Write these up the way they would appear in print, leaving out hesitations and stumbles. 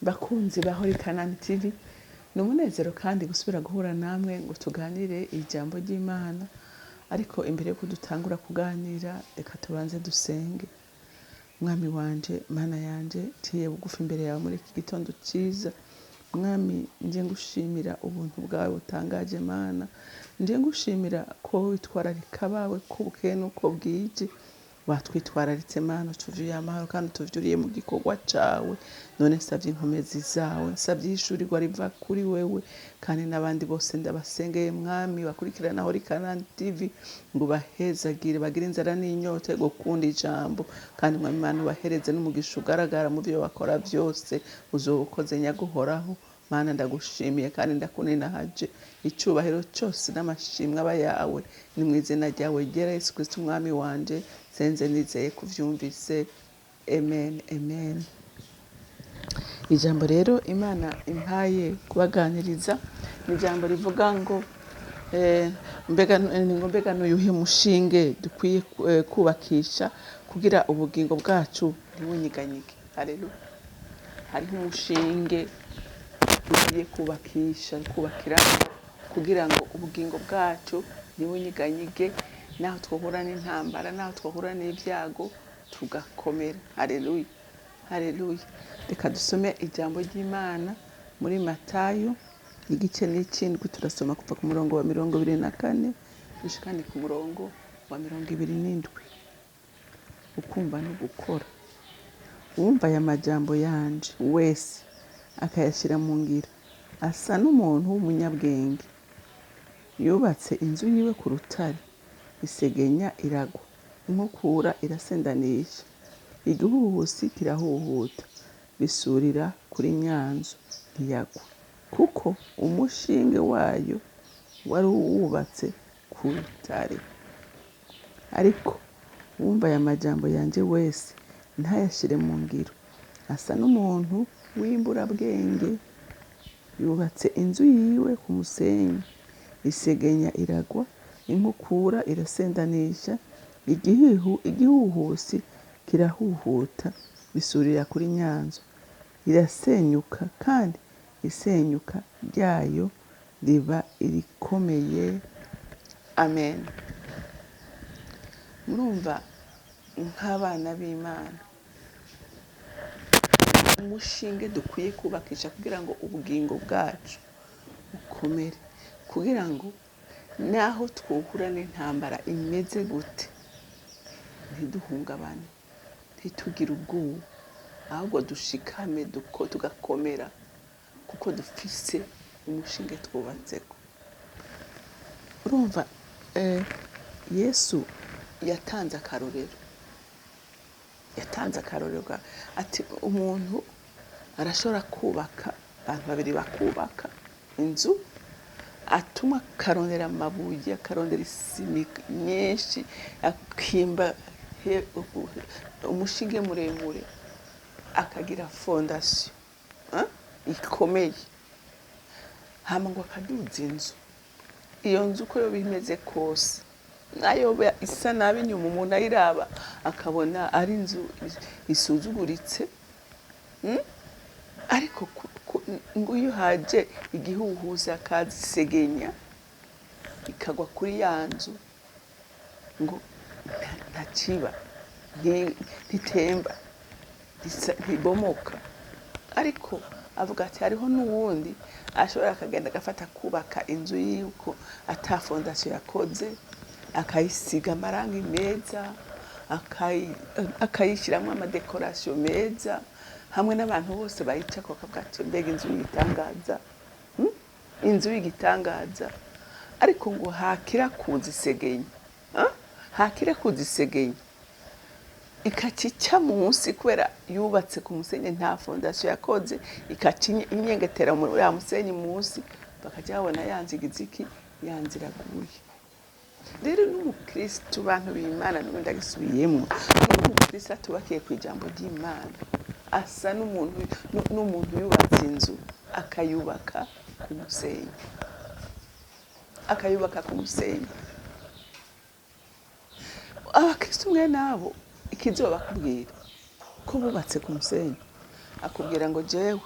bakunzi ba CANAAN TV, numunezero kandi gusubira guhura namwe ngo tuganire ijambo ry'Imana. Ariko imbere yo kudutangura kuganira, reka tubanze dusenge. Mwami wanje, Mana yanje, tiye bugufi imbere yawe muri iki gitondo cyiza. Mwami, nje ngushimira ubuntu bwawe butangaje Mana. Nje ngushimira ko witwararika bawe ko bukeye nuko bwije. Watwitwararitse Mana, tuvuye amahoro kandi tuvyuriye mu gikorwa cawe. None nsavye inkomezi zawe, nsavye ishurirwa riva kuri wewe, kandi n'abandi bose ndabasengeye Mwami bakurikirana CANAAN TV, ngo bahezagire bagire inzara n'inyota yo gukunda ijambo, kandi Mwami Mana ubahereze n'umugisha ugaragara mu byo bakora byose, uzobukoze nyaguhoraho. Mana ndagushimiye kandi ndakuninahaje, icyubahiro cyose n'amashimwe aba yawe ni mu izina ryawe ryera Yesu Kristo umwami wanje, senze nizeye kuvyumvise. Amen, amen. Ijambo rero Imana impaye kubaganiriza ni ijambo rivuga ngo mbega n'uyuhe mushinge dukwiye kubakisha kugira ubugingo bwacu ntibunyiganyige. Haleluya. Hariho umushinge dukwiye kubakira kugira ngo ubugingo bwacu ntibunyiganyige, naho twahura n'intambara, naho twahura n'ibyago tugakomera. Haleluya, haleluya. Reka dusome ijambo ry'Imana muri Matayo igice n'ikindwi, turasoma kuva ku murongo wa 24 gushika ku murongo wa 27. Ukumva no gukora. Uwumva aya majambo yanje wese akayashyira mu ngiro asa n'umuntu w'umunyabwenge yubatse inzu yiwe ku rutare, isegenya iragwa, inkukura irasendanisha, igihuhusi kirahuhuta, bisurira kuri nyanzu ntiyagwa, kuko umushinge wayo wari wubatse ku rutare. Ariko uwumva aya majambo yanje wese ntayashyire mu ngiro asa n'umuntu w'imburabwenge yubatse inzu yiwe ku musenyi, isegenya iragwa, inkukura irasendanisha, igihuhusi kirahuhuta, bisurira kuri nyanzu, irasenyuka, kandi isenyuka ryayo riba irikomeye. Amen. Murumva nk'abana b'Imana, umushinge dukwiye kubakisha kugira ngo ubugingo bwacu bukomere, kugira ngo naho twuhura n'intambara imeze gute ntiduhungabane, ntitugire ubwoba, ahubwo dushikame tugakomera, kuko dufise umushinge twubatseko. Urumva Yesu yatanze akarorero, ati umuntu arashobora kubaka, abantu babiri bakubaka inzu, atuma akarondera amabuye, akarondera isima nyinshi, akimba umushinge muremure, akagira fondasiyo ikomeye, hama ngo akaduza inzu. Iyo nzu uko yoba imeze kose, nayo isa nabi inyuma umuntu ayiraba akabona ari inzu isuzuguritse, ariko ngo iyo haje igihuhuzi akazisegenya ikagwa kuri ya nzu, ngo ntakiba, ntitemba, ntibomoka. Ariko avuga ati hariho n'uwundi ashobora akagenda agafata kubaka inzu yuko ata fondasiyo yakoze, akayisiga amarangi meza, akayishyiramo amadekorasiyo meza, hamwe n'abantu bose bayicako bakavuga ati mbega inzu y'igitangaza, inzu y'igitangaza. Ariko ngo hakira kuzisegenya ikacica munsi, kubera yubatse ku musenyi nta fondasiyo yakoze, ikaca inyengetera muri ya musenyi munsi, bakajya babona yanzigiziki yanziraguye. Rero n'umukristo, bantu b'Imana, n'ubundi agisubiyemo, n'umukristo atubakiye ku ijambo ry'Imana asa n'umuntu yubatse inzu akayubaka ku musenyi. Abakristo mwe nabo ikizoba bakubwira ko bubatse ku musenyi, akubwira ngo jewe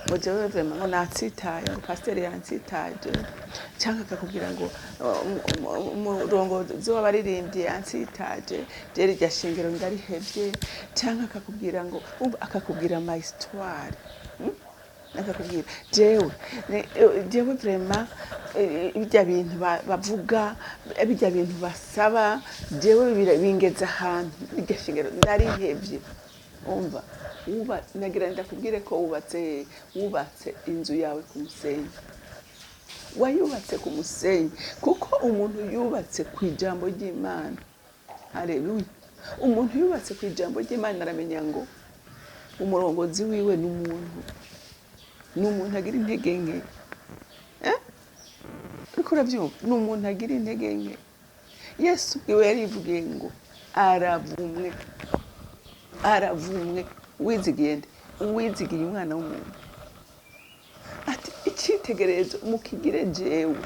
ngo jewe vrema ngo natsitaye ngo pasiteri yansitaje cyangwa akakubwira ngo umurongozi w'abaririmbyi yansitaje jeri rya shingiro ndarihevye cyangwa akakubwira ama histoire akakubwira jewe vrema ibya bintu bavuga ibya bintu basaba jewe bingeza ahantu irya shingiro ndarihevye umva nagira ndakubwire ko wubatse inzu yawe ku musenyi wayubatse ku musenyi kuko umuntu yubatse ku ijambo ry'Imana. Haleluya. Umuntu yubatse ku ijambo ry'Imana aramenya ngo umurongozi wiwe ni umuntu agira intege nke. Uriko urabyumva? Ni umuntu agira intege nke. Yesu iwe yarivugiye ngo aravumwe wizigiye umwana w'umuntu. Ati icyitegererezo mukigire jewe.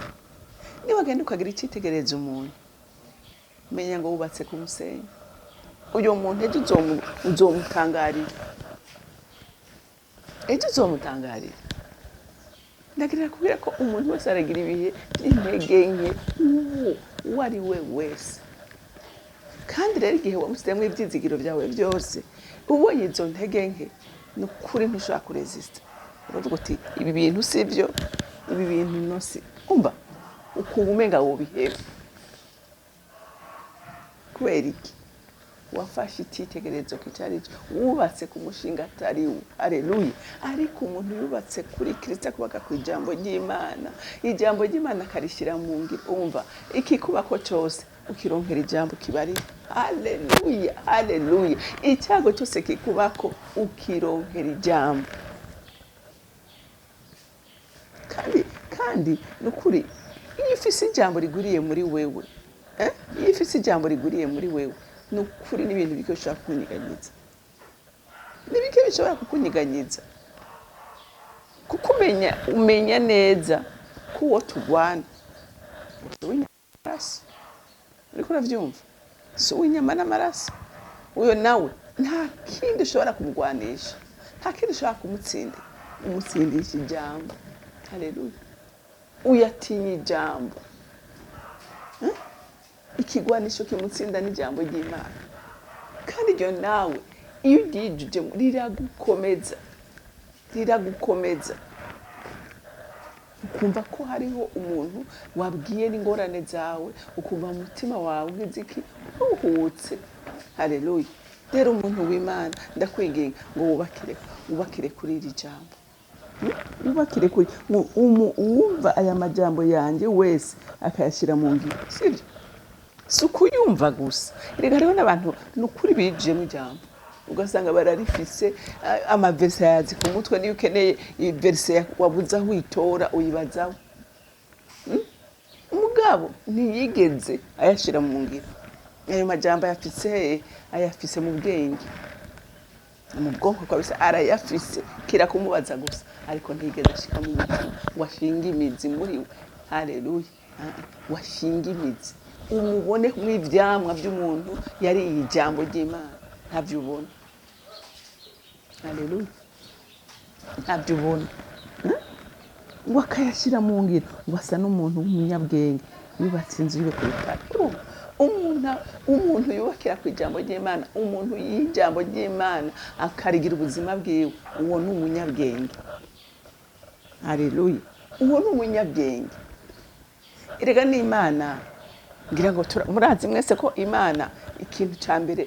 Niba genda ukagira icyitegererezo umuntu, menya ngo wubatse ku musenyi. Uyo muntu ejo uzomutangarira. Ndagira kubwira ko umuntu wese aragira ibihe by'intege nke uwo ari we wese. Kandi rero igihe wamushyizemo ibyizigiro byawe byose ubonye izo ntege nke ni ukuri ntushobora kuresista. Uravuga uti ibi bintu si byo, ibi bintu no si umva ukumva umenga wobiheba. Kubera iki? Wafashe icyitegererezo cyari wubatse ku mushinga atari wo. Haleluya. Ariko umuntu yubatse kuri Kristo kubaka ku ijambo ry'Imana, ijambo ry'Imana akarishyira mu ngiro. Umva ikikubako cyose ukironkera ijambo kibarira. Haleluya, haleluya. Icyago cyose kikubako ukironkera ijambo. Kandi nukuri iyo ufise ijambo riguriye muri wewe, iyo ufise ijambo riguriye muri wewe, nukuri n'ibintu bike bishobora kukunyiganyiza. N'ibike bishobora kukunyiganyiza. Kuko umenya neza ko uwo turwana w'inyamaraso. Uriko uravyumva? Si uw'inyama n'amaraso. Uyo nawe nta kindi ushobora kumugwanisha, nta kindi ushobora kumutsinda. Umutsindisha ijambo. Haleluya. Uyatinya ijambo. Ikigwanisho kimutsinda n'ijambo ry'Imana. Kandi ryo nawe iyo uryijuje riragukomeza. Ukumva ko hariho umuntu wabwiye n'ingorane zawe, ukumva mu mutima wawe ugiziki uruhutse. Haleluya. Rero umuntu w'Imana ndakwinginga ngo wubakire kuri iri jambo. Wubakire kuri uwumva aya majambo yanjye wese akayashyira mu ngiro. Sibyo? Si ukuyumva gusa. Erega rero n'abantu nukuri bijije mu jambo. Ugasanga bararifise amaverse yazi ku mutwe niyo ukeneye verse wabuza witora uyibazaho. Umugabo ntiyigeze ayashira mu ngiro. Ayo majambo ayafise mu bwenge. Mu bwonko kabisa arayafise kira kumubaza gusa ariko ntigeze ashika mu mutima washinga imizi muri we. Haleluya. Washinga imizi. Umubone mw'ivyamwa by'umuntu yari ijambo ry'Imana. Ntavyo ubona. Haleluya. Ntavyo ubona. Wakayashira mu ngiro wasa n'umuntu w'umunyabwenge yubatse inzu yo kwitara. Umuntu yubakira ku ijambo ry'Imana, umuntu y'ijambo ry'Imana akarigira ubuzima bwiwe, uwo ni umunyabwenge. Haleluya. Uwo ni umunyabwenge. Erega n'Imana ngira ngo murazi mwese ko Imana ikintu ca mbere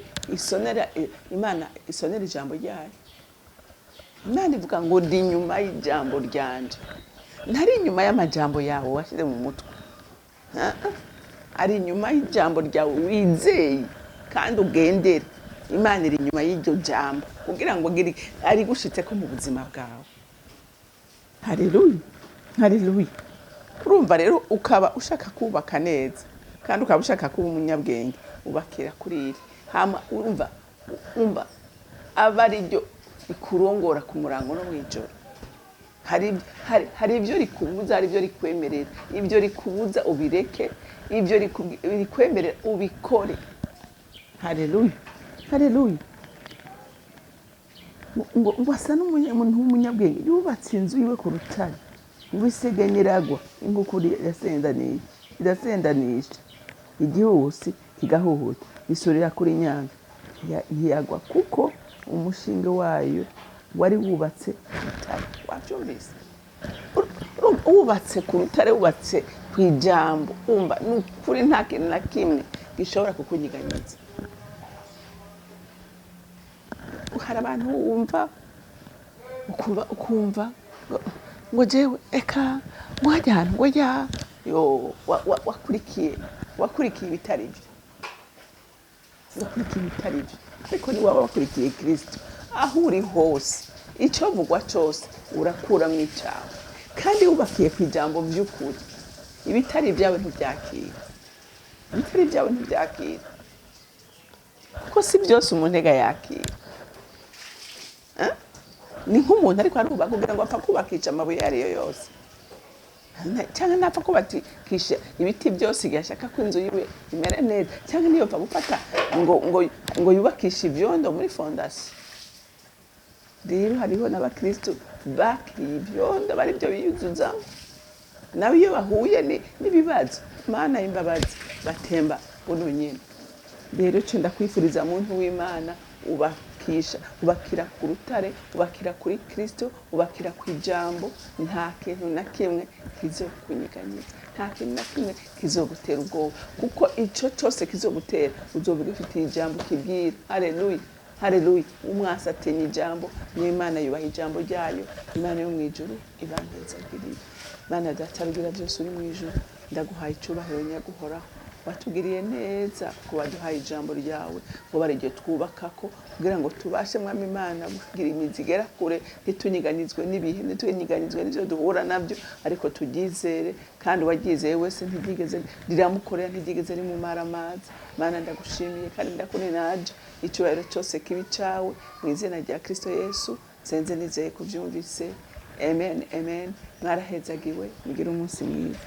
Imana isonera ijambo ryayo. Imana ivuga ngo ndi nyuma y'ijambo ryanje. Ntari inyuma y'amajambo yawe washyize mu mutwe. Ari inyuma y'ijambo ryawe wizeye kandi ugendera. Imana iri inyuma y'iryo jambo kugira ngo ari gushitse ko mu buzima bwawe. Haleluya. Haleluya. Urumva rero ukaba ushaka kubaka neza kandi ukaba ushaka kuba umunyabwenge ubakira kuri iri. Hama urumva aba ari ryo ikurongora ku murango no mwijoro. Hari ibyo rikubuza, hari ibyo rikwemerera. Ibyo rikubuza ubireke, ibyo rikwemerera ubikore. Haleluya. Haleluya. ngo wasa n'umuntu w'umunyabwenge yubatse inzu yiwe ku rutare ngo isegenyiragwa ingukuri irasendanisha igihusi kigahuhuta isurira kuri nyanga ntiyagwa kuko umushinge wayo wari wubatse rutare. Wabyumvise? Wubatse ku rutare, wubatse ku ijambo, umva n'ukuri nta kintu na kimwe gishobora kukunyiganyiza. Hari abantu wumva ukumva ngo jewe eka mwajyana ngo ya yo wakurikiye ibitari byo, wakurikiye ibitari byo, ariko ni waba wakurikiye Kristo. Aho uri hose icyo vugwa cyose urakuramo icyawe, kandi wubakiye ku ijambo by'ukuri. Ibitari byawe ntibyakira, ibitari byawe ntibyakira, kuko si byose umuntu yakira. Ni nk'umuntu ariko ari kugira ngo apfa kubakisha amabuye ariyo yose, cyangwa napfa kubakisha ibiti byose igashaka ko inzu yiwe imere neza, cyangwa niyo apfa gufata ngo yubakishe ibyondo muri fondasiyo. Rero hariho n'abakristo bakiriye ibyondo bari byo biyuzuzamo, nawe iyo bahuye n'ibibazo Mana y'imbabazi batemba uno nyine. Rero cyo ndakwifuriza muntu w'Imana, ubakira ku rutare, ubakira kuri Kristo, ubakira ku ijambo. Nta kintu na kimwe kizokunyiganyiza, nta kintu na kimwe kizogutera ubwoba, kuko icyo cyose kizogutera uzoba ugifitiye ijambo kibwira. Haleluya, haleluya. Umwasi atinya ijambo, n'Imana yubaha ijambo ryayo. Imana yo mu ijuru ibanezagirire. Mana data rugira byose uri mu ijuru, ndaguhaye icyubahiro nyaguhoraho. Watugiriye neza ko waduhaye ijambo ryawe, ngo barije twubakako kugira ngo tubashe mwami Imana kugira imizi igera kure, ntitunyiganizwe n'ibihe, ntitunyiganizwe n'ibyo duhura nabyo, ariko tubyizere. Kandi waryizeye wese ntiryigeze riramukorera, ntiryigeze rimumara amazi. Mana ndagushimiye kandi ndakuninaje, icyubahiro cyose kibi cyawe mu izina rya Kristo Yesu. Senze nizeye kubyumvise. Amen, amen. Mwarahezagiwe, mugire umunsi mwiza.